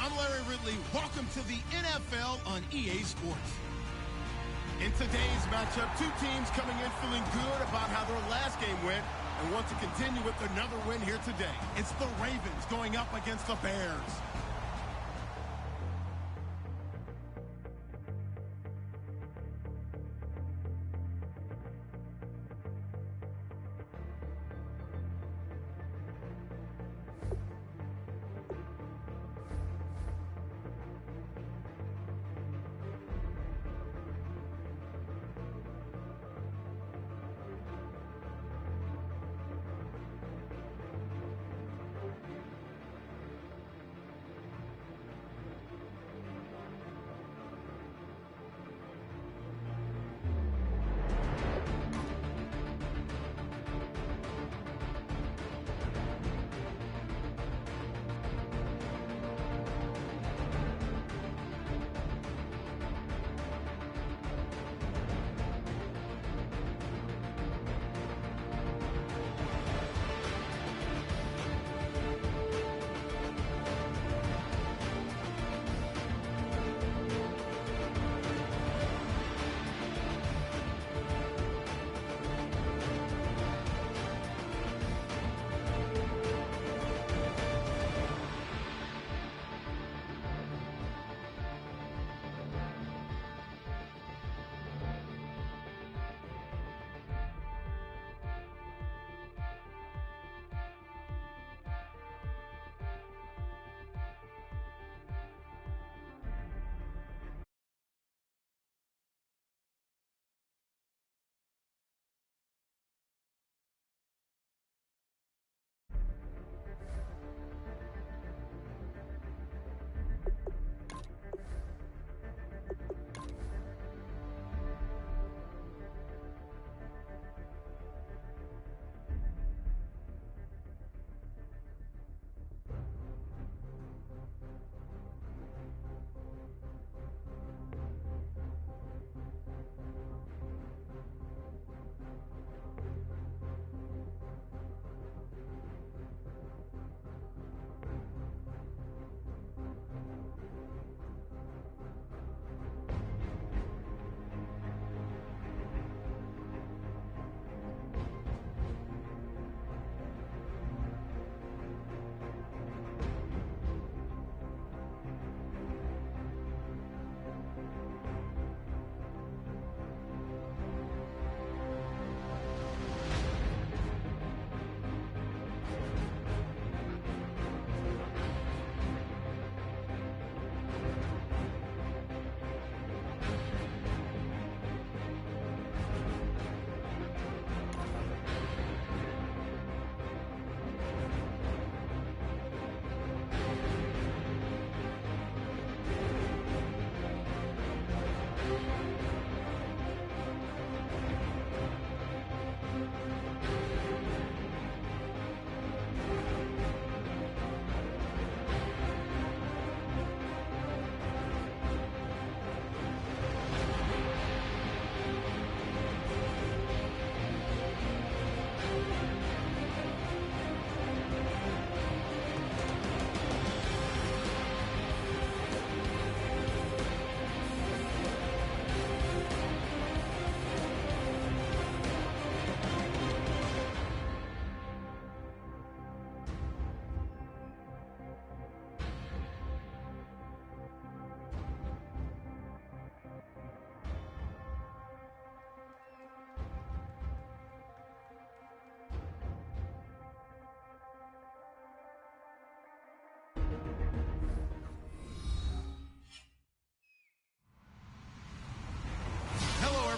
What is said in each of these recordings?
I'm Larry Ridley. Welcome to the NFL on EA Sports. In today's matchup, two teams coming in feeling good about how their last game went and want to continue with another win here today. It's the Ravens going up against the Bears.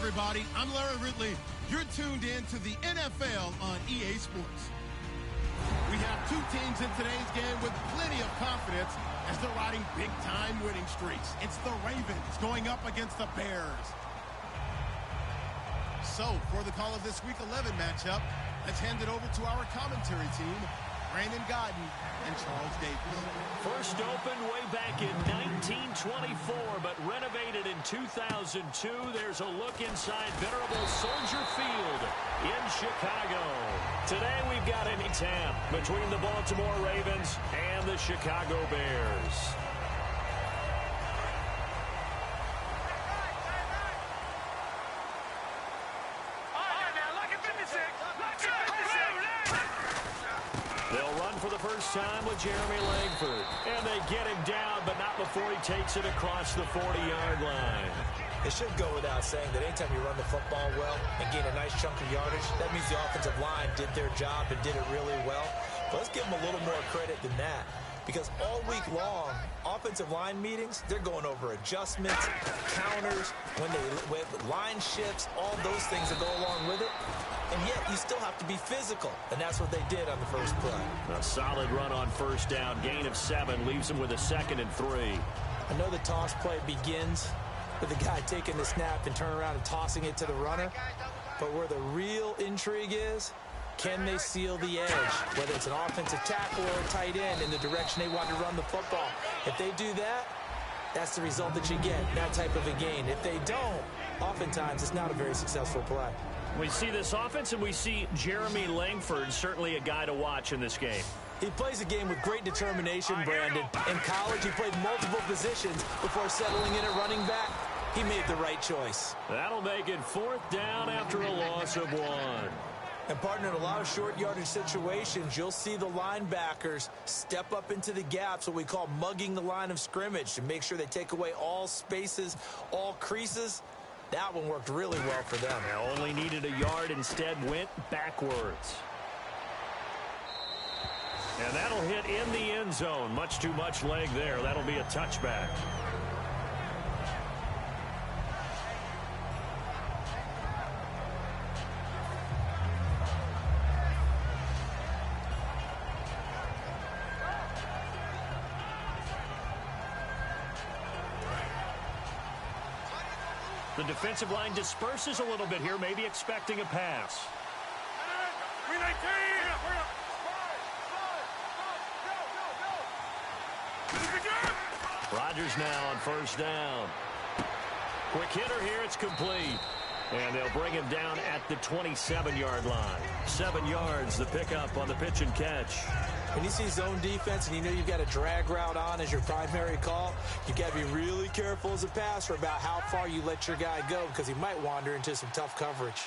Everybody, I'm Larry Ridley. You're tuned in to the NFL on EA Sports. We have two teams in today's game with plenty of confidence as they're riding big-time winning streaks. It's the Ravens going up against the Bears. So, for the call of this Week 11 matchup, let's hand it over to our commentary team, Brandon Godden and Charles Davis. First opened way back in 1924, but renovated in 2002. There's a look inside venerable Soldier Field in Chicago. Today we've got an attempt between the Baltimore Ravens and the Chicago Bears. first time with Jeremy Langford. And they get him down, but not before he takes it across the 40-yard line. It should go without saying that anytime you run the football well and gain a nice chunk of yardage, that means the offensive line did their job and did it really well. But let's give them a little more credit than that. Because all week long, offensive line meetings, they're going over adjustments, counters, with line shifts, all those things that go along with it. And yet, you still have to be physical. And that's what they did on the first play. A solid run on first down. Gain of 7 leaves them with a 2nd and 3. I know the toss play begins with the guy taking the snap and turning around and tossing it to the runner. But where the real intrigue is, can they seal the edge, whether it's an offensive tackle or a tight end in the direction they want to run the football? If they do that, that's the result that you get, that type of a gain. If they don't, oftentimes it's not a very successful play. We see this offense, and we see Jeremy Langford, certainly a guy to watch in this game. He plays a game with great determination, Brandon. In college, he played multiple positions before settling in at running back. He made the right choice. That'll make it 4th down after a loss of 1. And, partner, in a lot of short yardage situations, you'll see the linebackers step up into the gaps, what we call mugging the line of scrimmage, to make sure they take away all spaces, all creases. That one worked really well for them. They only needed a yard, instead went backwards. And that'll hit in the end zone. Much too much leg there. That'll be a touchback. The defensive line disperses a little bit here, maybe expecting a pass. Rodgers now on first down. Quick hitter here, it's complete. And they'll bring him down at the 27-yard line. 7 yards, the pickup on the pitch and catch. When you see zone defense and you know you've got a drag route on as your primary call, you've got to be really careful as a passer about how far you let your guy go, because he might wander into some tough coverage.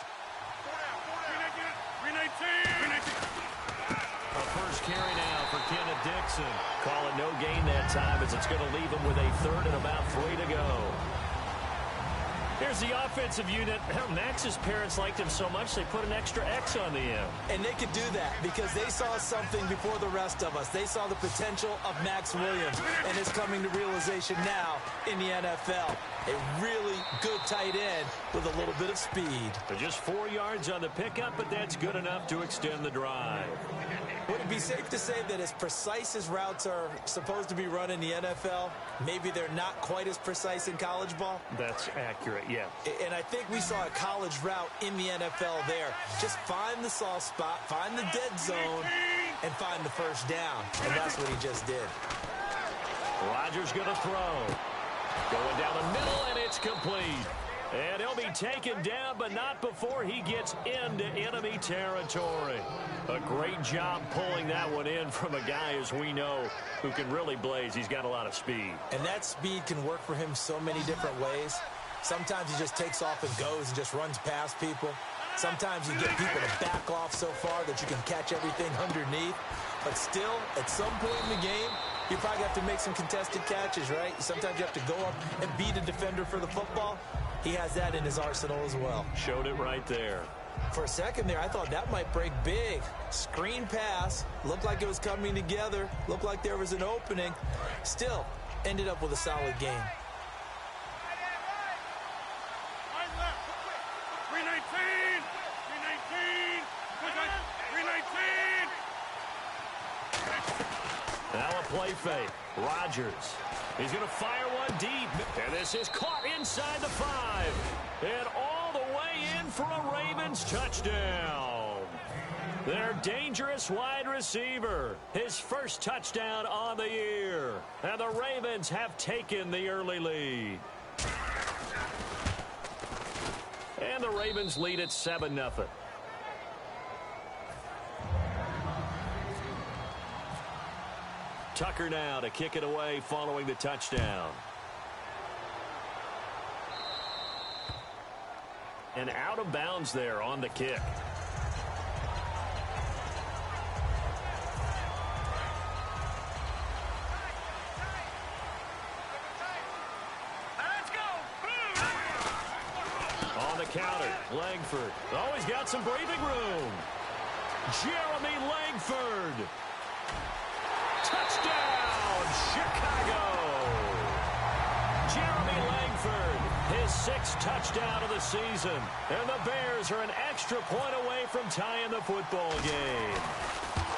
A first carry now for Kenneth Dixon. Call it no gain that time, as it's going to leave him with a 3rd and about 3 to go. Here's the offensive unit. Max's parents liked him so much they put an extra X on the end. And they could do that because they saw something before the rest of us. They saw the potential of Max Williams, and it's coming to realization now in the NFL. A really good tight end with a little bit of speed. But just 4 yards on the pickup, but that's good enough to extend the drive. Would it be safe to say that as precise as routes are supposed to be run in the NFL, maybe they're not quite as precise in college ball? That's accurate, yeah. And I think we saw a college route in the NFL there. Just find the soft spot, find the dead zone, and find the first down. And that's what he just did. Rodgers going to throw. Going down the middle, and it's complete. And he'll be taken down, but not before he gets into enemy territory. A great job pulling that one in from a guy, as we know, who can really blaze. He's got a lot of speed. And that speed can work for him so many different ways. Sometimes he just takes off and goes and just runs past people. Sometimes you get people to back off so far that you can catch everything underneath. But still, at some point in the game, you probably have to make some contested catches, right? Sometimes you have to go up and beat a defender for the football. He has that in his arsenal as well. Showed it right there. For a second there, I thought that might break big. Screen pass. Looked like it was coming together. Looked like there was an opening. Still, ended up with a solid game. Now a play fake. Rodgers. He's going to fire one deep. And this is caught inside the 5. And all the way in for a Ravens touchdown. Their dangerous wide receiver. His first touchdown on the year. And the Ravens have taken the early lead. And the Ravens lead at 7-0. Tucker now to kick it away following the touchdown. And out of bounds there on the kick. counter. Langford. Oh, he's got some breathing room. Jeremy Langford. Touchdown, Chicago. Jeremy Langford, his 6th touchdown of the season. And the Bears are an extra point away from tying the football game.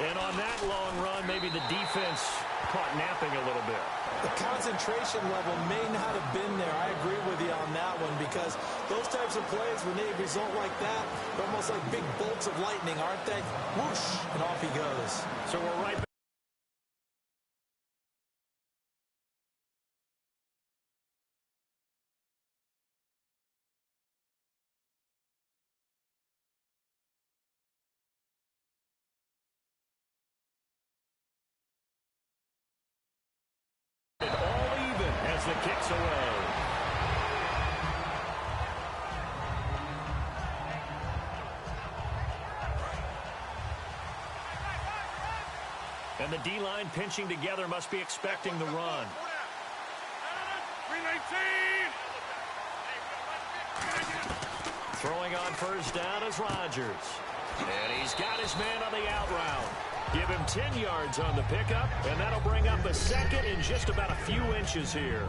And on that long run, maybe the defense caught napping a little bit. The concentration level may not have been there. I agree with you on that one, because those types of plays, when they result like that, they're almost like big bolts of lightning, aren't they? Whoosh, and off he goes. So we're right back. As the kick's away. And the D-line pinching together must be expecting the run. 319. Throwing on first down is Rodgers. And he's got his man on the out route. Give him 10 yards on the pickup, and that'll bring up a second in just about a few inches here.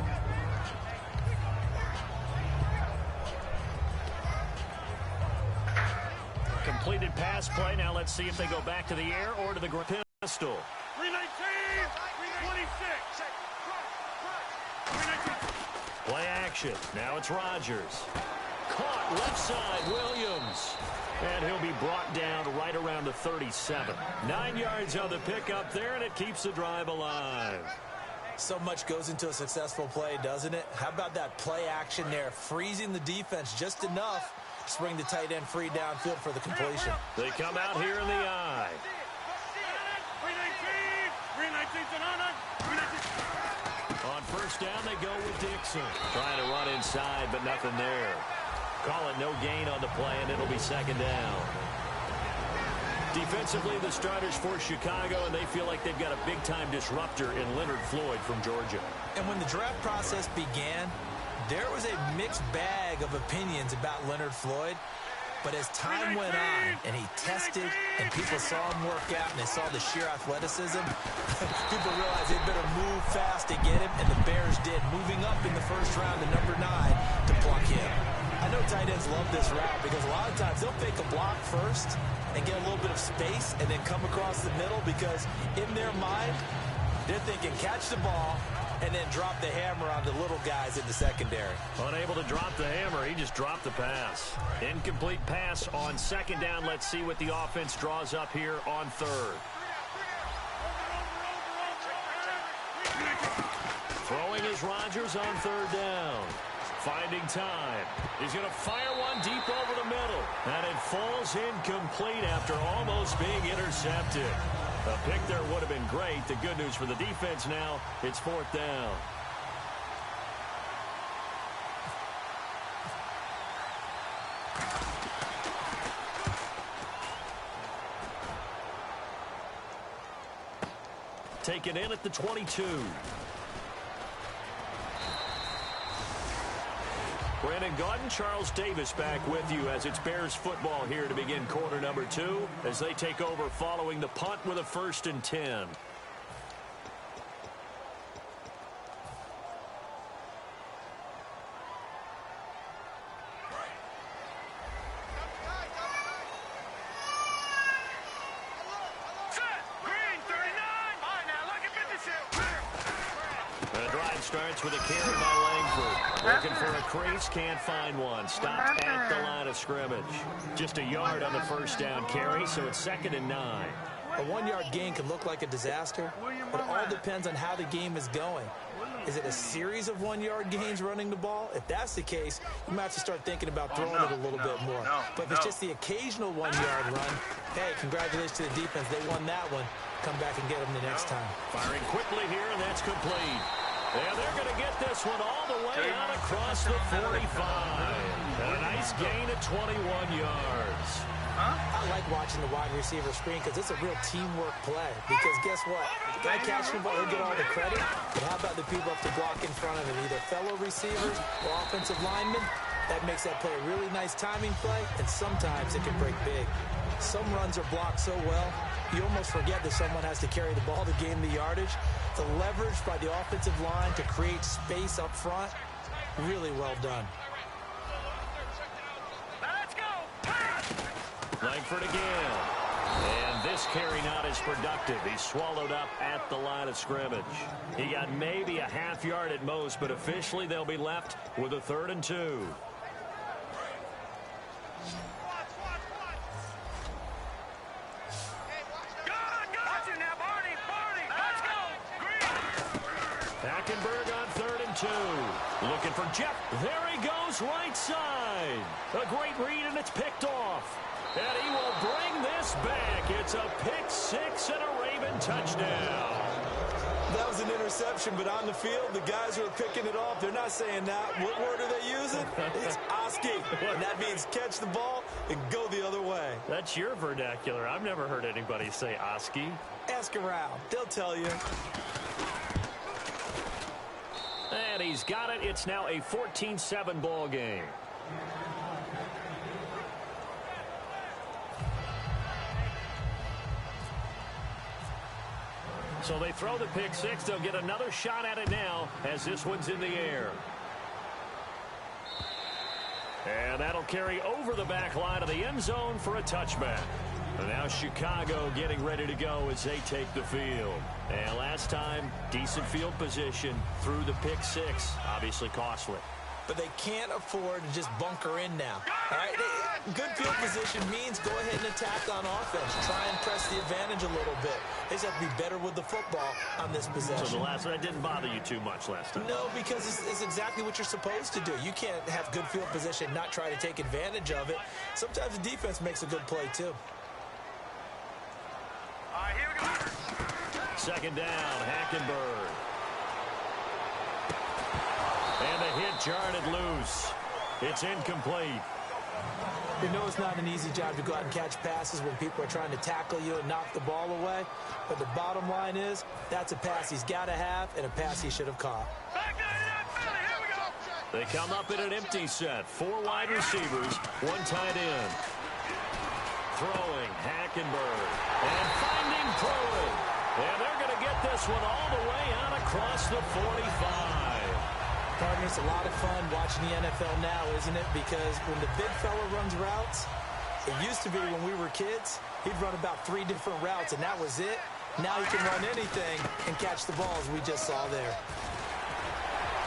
Completed pass play. Now let's see if they go back to the air or to the pistol. 319. Play action. Now it's Rodgers. Caught left side, Williams. And he'll be brought down right around the 37. 9 yards on the pickup there, and it keeps the drive alive. So much goes into a successful play, doesn't it? How about that play action there, freezing the defense just enough to bring the tight end free downfield for the completion. They come out here in the eye. On first down, they go with Dixon. Trying to run inside, but nothing there. Call it no gain on the play, and it'll be second down. Defensively, the starters for Chicago, and they feel like they've got a big-time disruptor in Leonard Floyd from Georgia. And when the draft process began, there was a mixed bag of opinions about Leonard Floyd. But as time went on and he tested and people saw him work out and they saw the sheer athleticism, people realized they better move fast to get him, and the Bears did, moving up in the first round to number 9 to pluck him. I know tight ends love this route because a lot of times they'll fake a block first and get a little bit of space and then come across the middle, because in their mind, they're thinking catch the ball and then drop the hammer on the little guys in the secondary. Unable to drop the hammer, he just dropped the pass. Incomplete pass on second down. Let's see what the offense draws up here on third. Throwing is Rodgers on third down. Finding time. He's going to fire one deep over the middle. And it falls incomplete after almost being intercepted. A pick there would have been great. The good news for the defense now, it's fourth down. Taken in at the 22. Brandon Gaudin, Charles Davis back with you as it's Bears football here to begin quarter number 2 as they take over following the punt with a 1st and 10. Starts with a carry by Langford. Looking for a crease, can't find one. Stopped at the line of scrimmage. Just a yard on the first down carry, so it's 2nd and 9. A 1-yard gain can look like a disaster, but it all depends on how the game is going. Is it a series of 1-yard gains running the ball? If that's the case, you might have to start thinking about throwing it a little bit more. But if it's just the occasional 1-yard run, hey, congratulations to the defense. They won that one. Come back and get them the next time. Firing quickly here, and that's complete. And they're going to get this one all the way out across the 45. And a nice gain of 21 yards. I like watching the wide receiver screen because it's a real teamwork play. Because guess what? The guy catching the ball, he'll get all the credit. But how about the people up to block in front of him, either fellow receivers or offensive linemen? That makes that play a really nice timing play, and sometimes it can break big. Some runs are blocked so well, you almost forget that someone has to carry the ball to gain the yardage. The leverage by the offensive line to create space up front, really well done. Let's go. Langford again. And this carry not as productive. He's swallowed up at the line of scrimmage. He got maybe a half yard at most, but officially they'll be left with a 3rd and 2. Hackenberg on 3rd and 2. Looking for Jeff. There he goes, right side. A great read, and it's picked off. And he will bring this back. It's a pick 6 and a Raven touchdown. That was an interception, but on the field, the guys who are picking it off, they're not saying that. What word are they using? It's Oski. And that means catch the ball and go the other way. That's your vernacular. I've never heard anybody say Oski. Ask around. They'll tell you. And he's got it. It's now a 14-7 ball game. So they throw the pick 6. They'll get another shot at it now as this one's in the air. And that'll carry over the back line of the end zone for a touchback. And now Chicago getting ready to go as they take the field. And last time, decent field position through the pick 6. Obviously costly. But they can't afford to just bunker in now. All right? Good field position means go ahead and attack on offense. Try and press the advantage a little bit. They just have to be better with the football on this possession. So the last one, that didn't bother you too much last time? No, because it's exactly what you're supposed to do. You can't have good field position and not try to take advantage of it. Sometimes the defense makes a good play, too. All right, here we go. 2nd down, Hackenberg. And the hit jarred it loose. It's incomplete. You know it's not an easy job to go out and catch passes when people are trying to tackle you and knock the ball away. But the bottom line is, that's a pass he's got to have and a pass he should have caught. Here we go. They come up in an empty set. 4 wide receivers, 1 tight end. Throwing, Hackenberg. And finding Pruitt. And they're going to get this one all the way out across the 45. Partner, it's a lot of fun watching the NFL now, isn't it? Because when the big fella runs routes, it used to be when we were kids, he'd run about 3 different routes, and that was it. Now he can run anything and catch the balls we just saw there.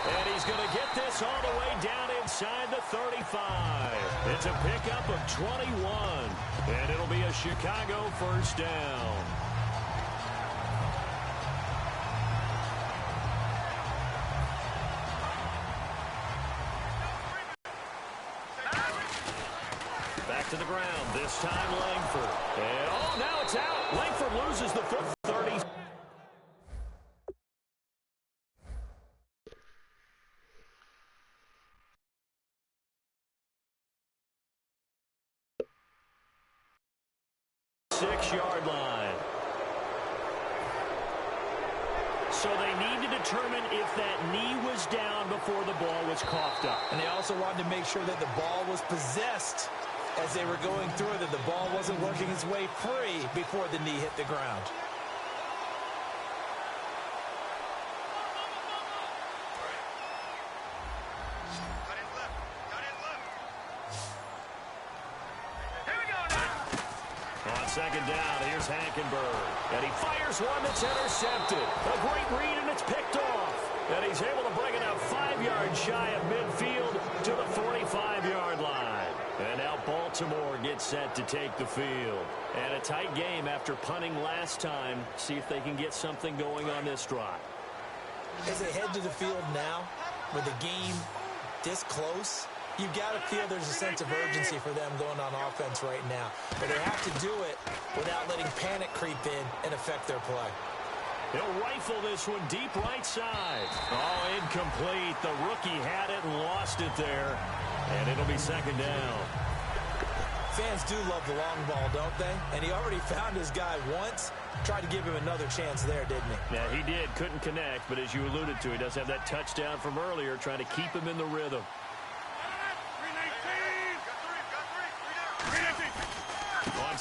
And he's going to get this all the way down inside the 35. It's a pickup of 21, and it'll be a Chicago 1st down. Back to the ground, this time Langford. And oh, now it's out. Langford loses the foot. 30. Six-yard line. So they need to determine if that knee was down before the ball was coughed up. And they also wanted to make sure that the ball was possessed as they were going through it, that the ball wasn't working its way free before the knee hit the ground. On 2nd down, here's Hackenberg. And he fires one that's intercepted. A great read, and it's picked off. And he's able to bring it up 5 yards shy of midfield to the 45-yard line. And now Baltimore gets set to take the field. And a tight game after punting last time. See if they can get something going on this drive. As they head to the field now, with the game this close, you've got to feel there's a sense of urgency for them going on offense right now. But they have to do it without letting panic creep in and affect their play. He'll rifle this one deep right side. Oh, incomplete. The rookie had it and lost it there. And it'll be 2nd down. Fans do love the long ball, don't they? And he already found his guy once. Tried to give him another chance there, didn't he? Yeah, he did. Couldn't connect, but as you alluded to, he does have that touchdown from earlier, trying to keep him in the rhythm.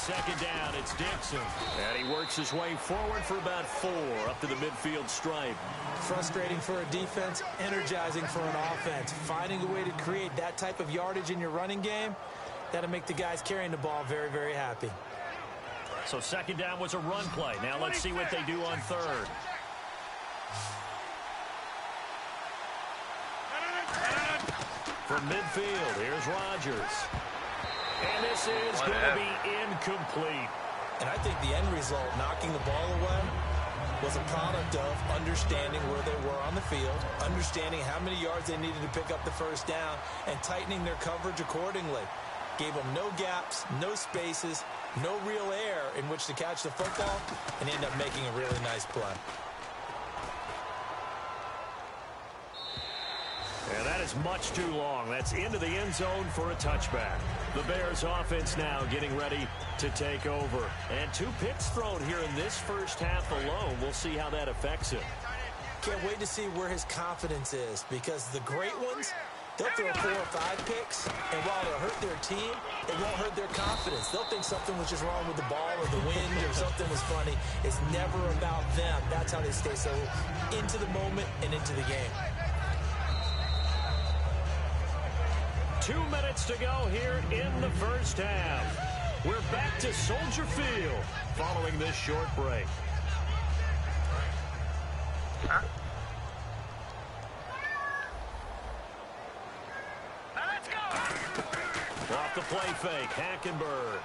second down, it's Dixon. And he works his way forward for about 4 up to the midfield stripe. Frustrating for a defense, energizing for an offense. Finding a way to create that type of yardage in your running game, that'll make the guys carrying the ball very, very happy. So second down was a run play. Now let's see what they do on third. From midfield, here's Rodgers. And this is going to be incomplete. And I think the end result, knocking the ball away, was a product of understanding where they were on the field, understanding how many yards they needed to pick up the first down, and tightening their coverage accordingly. Gave them no gaps, no spaces, no real air in which to catch the football, and end up making a really nice play. And that is much too long. That's into the end zone for a touchback. The Bears offense now getting ready to take over. And 2 picks thrown here in this first half alone. We'll see how that affects him. Can't wait to see where his confidence is, because the great ones, they'll throw 4 or 5 picks, and while it'll hurt their team, it won't hurt their confidence. They'll think something was just wrong with the ball or the wind or something was funny. It's never about them. That's how they stay so into the moment and into the game. 2 minutes to go here in the first half. We're back to Soldier Field following this short break. Let's go. Off the play fake, Hackenberg.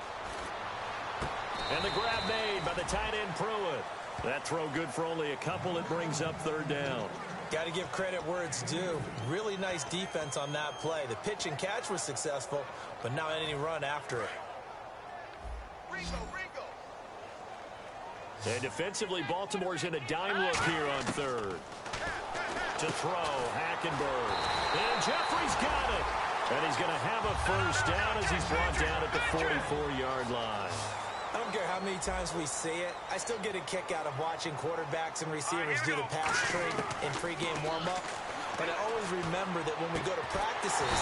And the grab made by the tight end Pruitt. That throw good for only a couple. It brings up third down. Got to give credit where it's due. Really nice defense on that play. The pitch and catch was successful, but not any run after it. And defensively, Baltimore's in a dime look here on third. To throw, Hackenberg. And Jeffrey's got it. And he's going to have a first down as he's brought down at the 44-yard line. I don't care how many times we see it. I still get a kick out of watching quarterbacks and receivers do the pass trick in pregame warm-up. But I always remember that when we go to practices,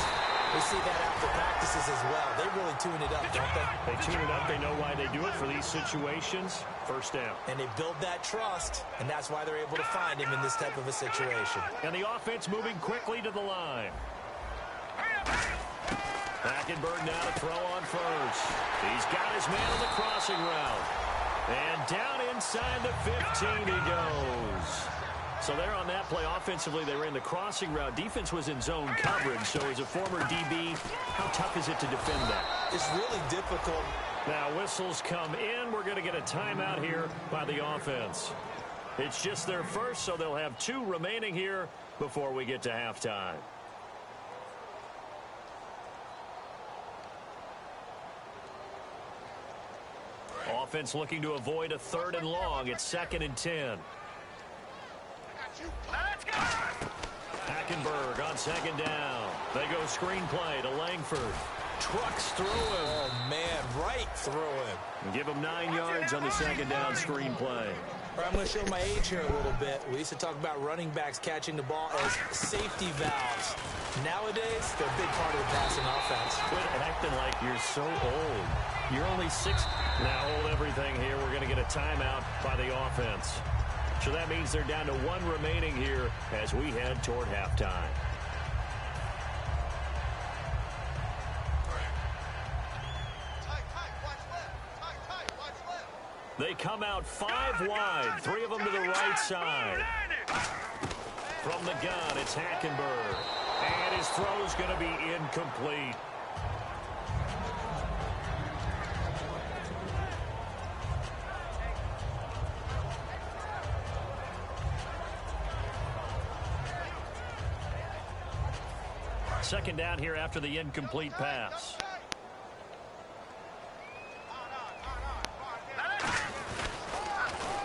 we see that after practices as well. They really tune it up, don't they? They tune it up. They know why they do it for these situations. First down. And they build that trust, and that's why they're able to find him in this type of a situation. And the offense moving quickly to the line. Hackenberg now to throw on first. He's got his man on the crossing route. And down inside the 15 he goes. So there on that play, offensively, they ran the crossing route. Defense was in zone coverage. So as a former DB, how tough is it to defend that? It's really difficult. Now whistles come in. We're going to get a timeout here by the offense. It's just their first, so they'll have 2 remaining here before we get to halftime. Offense looking to avoid a 3rd and long. It's 2nd and 10. Let's go. Hackenberg on 2nd down. They go screenplay to Langford. Trucks through him. Oh, man, right through him. And give him 9 yards on the 2nd down screenplay. I'm going to show my age here a little bit. We used to talk about running backs catching the ball as safety valves. Nowadays, they're a big part of the passing offense. Quit acting like you're so old. You're only 6. Now hold everything here. We're going to get a timeout by the offense. So that means they're down to 1 remaining here as we head toward halftime. They come out 5 wide, 3 of them to the right side. From the gun, it's Hackenberg. And his throw's going to be incomplete. Second down here after the incomplete pass.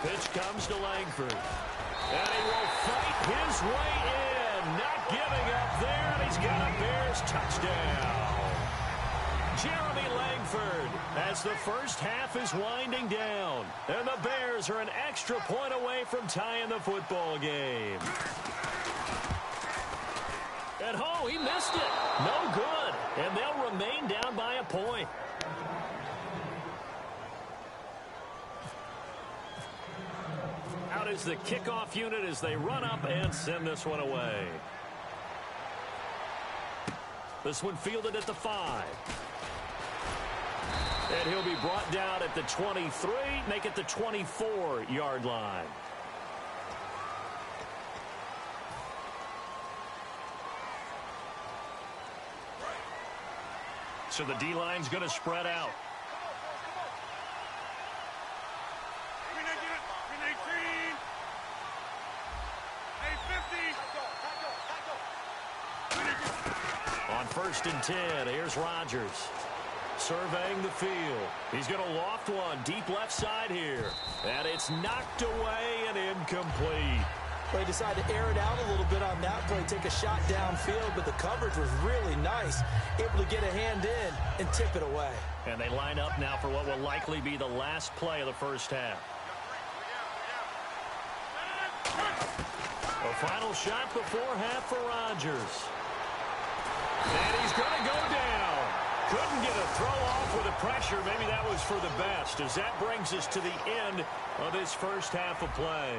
Pitch comes to Langford. And he will fight his way in. Not giving up there. And he's got a Bears touchdown. Jeremy Langford as the first half is winding down. And the Bears are an extra point away from tying the football game. And oh, he missed it. No good. And they'll remain down by a point. is the kickoff unit as they run up and send this one away. This one fielded at the 5. And he'll be brought down at the 23, make it the 24-yard line. So the D-line's going to spread out. On 1st and 10, here's Rodgers. Surveying the field. He's going to loft one deep left side here. And it's knocked away and incomplete. They decided to air it out a little bit on that play, take a shot downfield, but the coverage was really nice. Able to get a hand in and tip it away. And they line up now for what will likely be the last play of the first half. A final shot before half for Rodgers. And he's going to go down. Couldn't get a throw off with the pressure. Maybe that was for the best, as that brings us to the end of this first half of play.